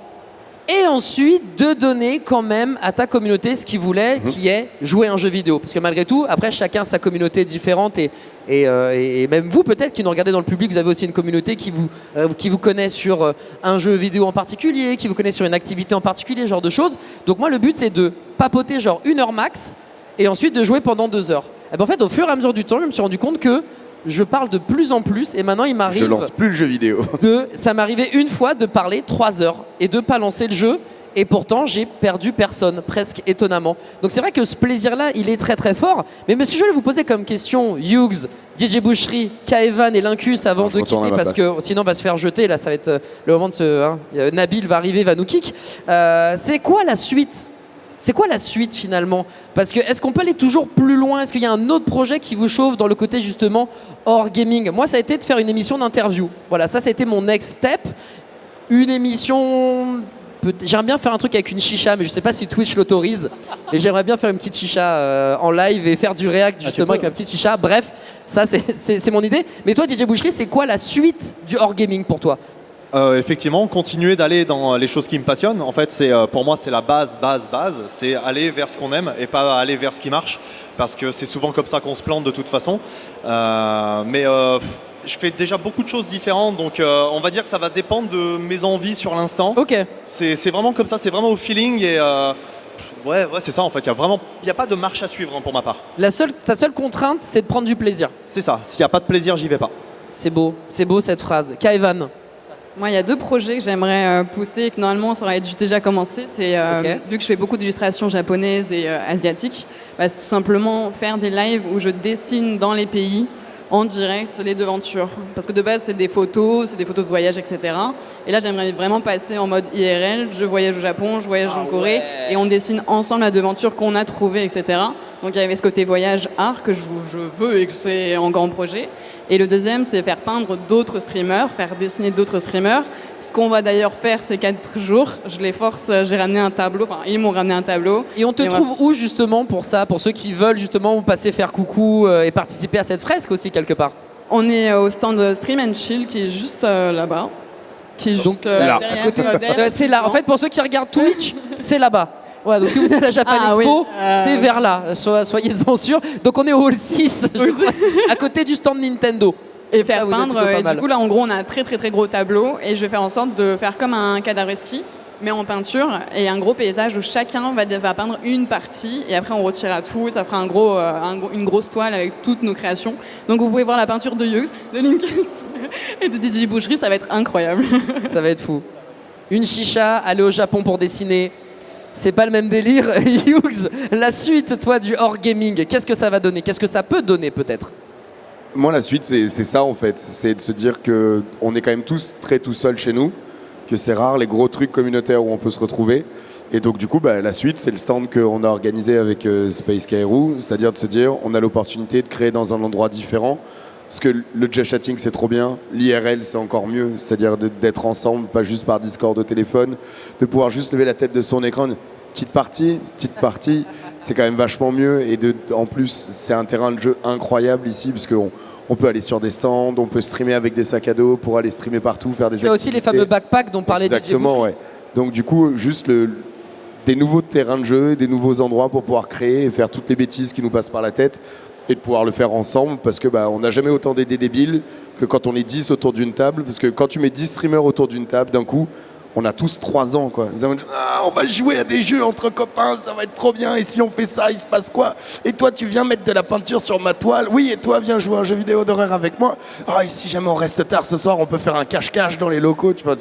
et ensuite de donner quand même à ta communauté ce qu'ils voulaient, qui est jouer un jeu vidéo. Parce que malgré tout, après, chacun sa communauté différente et même vous peut-être qui nous regardez dans le public, vous avez aussi une communauté qui vous connaît sur un jeu vidéo en particulier, qui vous connaît sur une activité en particulier, ce genre de choses. Donc moi le but c'est de papoter genre 1 heure max et ensuite de jouer pendant 2 heures. Et en fait au fur et à mesure du temps je me suis rendu compte que je parle de plus en plus et maintenant il m'arrive... Je lance plus le jeu vidéo. Ça m'est arrivé une fois de parler 3 heures et de pas lancer le jeu. Et pourtant, j'ai perdu personne, presque étonnamment. Donc c'est vrai que ce plaisir-là, il est très très fort. Mais ce que je voulais vous poser comme question, Hughes, DJ Bushri, Kaevan et Lincus avant de quitter, parce que sinon on va se faire jeter, là ça va être le moment de se... Nabil va arriver, va nous kick. C'est quoi la suite ? C'est quoi la suite finalement ? Parce que est-ce qu'on peut aller toujours plus loin ? Est-ce qu'il y a un autre projet qui vous chauffe dans le côté justement hors gaming ? Moi, ça a été de faire une émission d'interview. Voilà, ça a été mon next step. Une émission... J'aimerais bien faire un truc avec une chicha, mais je sais pas si Twitch l'autorise. Et j'aimerais bien faire une petite chicha en live et faire du React justement avec ma petite chicha. Bref, ça c'est mon idée. Mais toi, DJ Bushri, c'est quoi la suite du hors gaming pour toi ? Effectivement, continuer d'aller dans les choses qui me passionnent. En fait, pour moi, c'est la base. C'est aller vers ce qu'on aime et pas aller vers ce qui marche. Parce que c'est souvent comme ça qu'on se plante de toute façon. Je fais déjà beaucoup de choses différentes, donc on va dire que ça va dépendre de mes envies sur l'instant. Ok. C'est vraiment comme ça, c'est vraiment au feeling et ouais, c'est ça en fait. Il n'y a pas de marche à suivre pour ma part. Ta seule contrainte, c'est de prendre du plaisir. C'est ça. S'il n'y a pas de plaisir, j'y vais pas. C'est beau cette phrase. Kaevan. Moi, il y a 2 projets que j'aimerais pousser et que normalement ça aurait déjà commencé. C'est vu que je fais beaucoup d'illustrations japonaises et asiatiques, c'est tout simplement faire des lives où je dessine dans les pays en direct les devantures. Parce que de base, c'est des photos de voyage, etc. Et là, j'aimerais vraiment passer en mode IRL. Je voyage au Japon, je voyage en Corée et on dessine ensemble la devanture qu'on a trouvée, etc. Donc il y avait ce côté voyage art que je veux et que c'est un grand projet. Et le deuxième, c'est faire peindre d'autres streamers, faire dessiner d'autres streamers. Ce qu'on va d'ailleurs faire ces 4 jours, je les force, j'ai ramené un tableau, enfin ils m'ont ramené un tableau. Et on te trouve où justement pour ça, pour ceux qui veulent justement passer faire coucou et participer à cette fresque aussi quelque part? On est au stand Stream and Chill qui est juste là-bas. Qui est juste là, derrière, à côté. derrière C'est là. En fait, pour ceux qui regardent Twitch, c'est là-bas. Ouais, donc si vous venez à la Japan Ah, Expo, oui. c'est vers là. Soyez-en sûrs. Donc on est au hall 6, je crois, à côté du stand Nintendo. Et faire Ça, vous êtes peindre. plutôt pas Et mal. du coup, là, en gros, on a un très très très gros tableau et je vais faire en sorte de faire comme un Cadavrski, mais en peinture, et un gros paysage où chacun va peindre une partie et après on retirera tout. Ça fera une grosse toile avec toutes nos créations. Donc vous pouvez voir la peinture de Hughes, de Linkus et de DJ Boucherie, ça va être incroyable. Ça va être fou. Une chicha, aller au Japon pour dessiner. C'est pas le même délire. Hughes, la suite, toi, du hors gaming, qu'est-ce que ça va donner? Qu'est-ce que ça peut donner, peut-être? Moi, la suite, c'est ça en fait. C'est de se dire qu'on est quand même tous très tout seuls chez nous, que c'est rare les gros trucs communautaires où on peut se retrouver. Et donc, du coup, la suite, c'est le stand qu'on a organisé avec Space Kairou, c'est-à-dire de se dire on a l'opportunité de créer dans un endroit différent. Parce que le just chatting, c'est trop bien. L'IRL, c'est encore mieux. C'est-à-dire d'être ensemble, pas juste par Discord au téléphone, de pouvoir juste lever la tête de son écran. Petite partie, c'est quand même vachement mieux. Et en plus, c'est un terrain de jeu incroyable ici, parce qu'on peut aller sur des stands, on peut streamer avec des sacs à dos pour aller streamer partout, faire des activités. Il y a aussi les fameux backpacks dont parlait DJ Exactement, Boucherie. ouais. Donc du coup, juste des nouveaux terrains de jeu, des nouveaux endroits pour pouvoir créer et faire toutes les bêtises qui nous passent par la tête et de pouvoir le faire ensemble, parce que on n'a jamais autant d'idées débiles que quand on est 10 autour d'une table, parce que quand tu mets 10 streamers autour d'une table, d'un coup, on a tous 3 ans, quoi. On va jouer à des jeux entre copains, ça va être trop bien. Et si on fait ça, il se passe quoi? Et toi, tu viens mettre de la peinture sur ma toile? Oui, et toi, viens jouer à un jeu vidéo d'horreur avec moi? Ah, et si jamais on reste tard ce soir, on peut faire un cache-cache dans les locaux. Tu vois,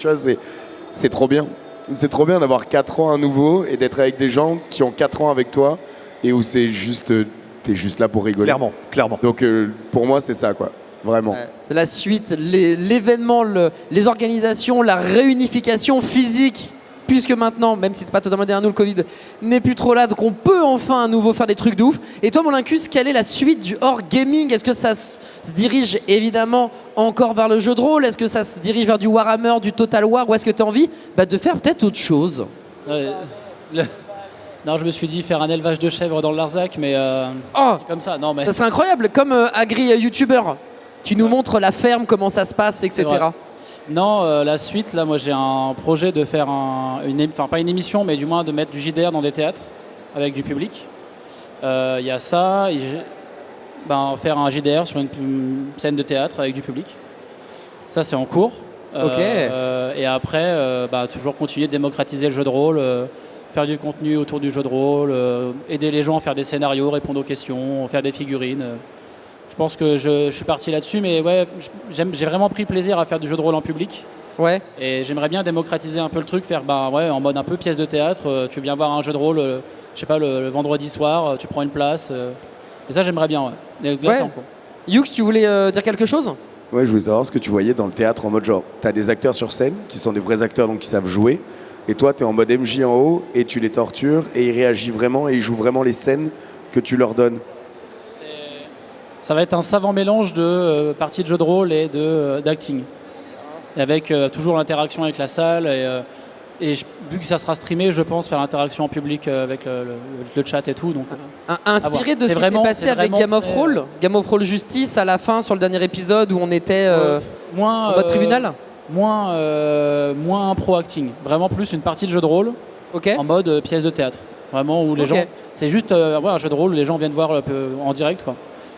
c'est trop bien. C'est trop bien d'avoir 4 ans à nouveau et d'être avec des gens qui ont 4 ans avec toi et où c'est juste, t'es juste là pour rigoler. Clairement. Donc, pour moi, c'est ça, quoi. Vraiment. La suite, l'événement, les organisations, la réunification physique, puisque maintenant, même si c'est pas totalement derrière nous, le Covid n'est plus trop là, donc on peut enfin à nouveau faire des trucs de ouf. Et toi, mon Lincus, quelle est la suite du hors gaming? Est-ce que ça se dirige évidemment encore vers le jeu de rôle? Est-ce que ça se dirige vers du Warhammer, du Total War? Ou est-ce que tu as envie de faire peut-être autre chose? Non, je me suis dit faire un élevage de chèvres dans le Larzac, mais comme ça, non mais... Ça serait incroyable, comme Agri-YouTuber qui nous montre la ferme, comment ça se passe, etc. Non, la suite, là, moi j'ai un projet de faire pas une émission, mais du moins de mettre du JDR dans des théâtres avec du public. Il y a ça, faire un JDR sur une scène de théâtre avec du public. Ça, c'est en cours. Ok. Et après, toujours continuer de démocratiser le jeu de rôle, faire du contenu autour du jeu de rôle, aider les gens à faire des scénarios, répondre aux questions, faire des figurines. Je pense que je suis parti là-dessus, mais ouais, j'ai vraiment pris plaisir à faire du jeu de rôle en public. Ouais. Et j'aimerais bien démocratiser un peu le truc, faire en mode un peu pièce de théâtre. Tu viens voir un jeu de rôle, je sais pas, le vendredi soir, tu prends une place. Et ça, j'aimerais bien, ouais. Et là, c'est en cours. Hughes, tu voulais dire quelque chose? Ouais, je voulais savoir ce que tu voyais dans le théâtre en mode genre, t'as des acteurs sur scène qui sont des vrais acteurs donc qui savent jouer, et toi t'es en mode MJ en haut et tu les tortures et ils réagissent vraiment et ils jouent vraiment les scènes que tu leur donnes. Ça va être un savant mélange de parties de jeu de rôle et d'acting. Avec toujours l'interaction avec la salle et vu que ça sera streamé, je pense faire l'interaction en public avec le chat et tout. Donc, inspiré de ce qui s'est passé avec Game of Roll, Game of Roll Justice à la fin sur le dernier épisode où on était en mode tribunal. Moins un pro acting, vraiment plus une partie de jeu de rôle en mode pièce de théâtre. Vraiment où les gens, c'est juste un jeu de rôle où les gens viennent voir en direct quoi.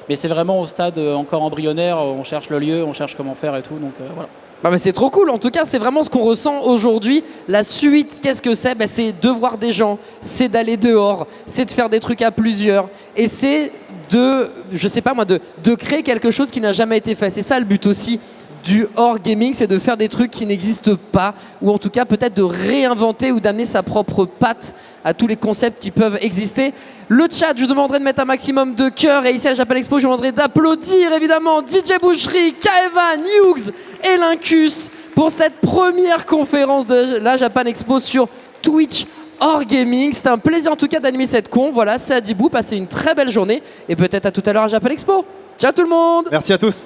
Mais c'est vraiment au stade encore embryonnaire, on cherche le lieu, on cherche comment faire et tout, donc voilà. Mais c'est trop cool, en tout cas c'est vraiment ce qu'on ressent aujourd'hui. La suite, qu'est-ce que c'est? C'est de voir des gens, c'est d'aller dehors, c'est de faire des trucs à plusieurs et c'est de créer quelque chose qui n'a jamais été fait. C'est ça le but aussi du hors gaming, c'est de faire des trucs qui n'existent pas, ou en tout cas peut-être de réinventer ou d'amener sa propre patte à tous les concepts qui peuvent exister. Le chat, je vous demanderai de mettre un maximum de cœur, et ici à la Japan Expo, je vous demanderai d'applaudir évidemment DJ Boucherie, Kaevan, Hughes et Lincus pour cette première conférence de la Japan Expo sur Twitch hors gaming. C'était un plaisir en tout cas d'animer cette con. Voilà, c'est Adibou. Passez une très belle journée et peut-être à tout à l'heure à Japan Expo. Ciao tout le monde. Merci à tous.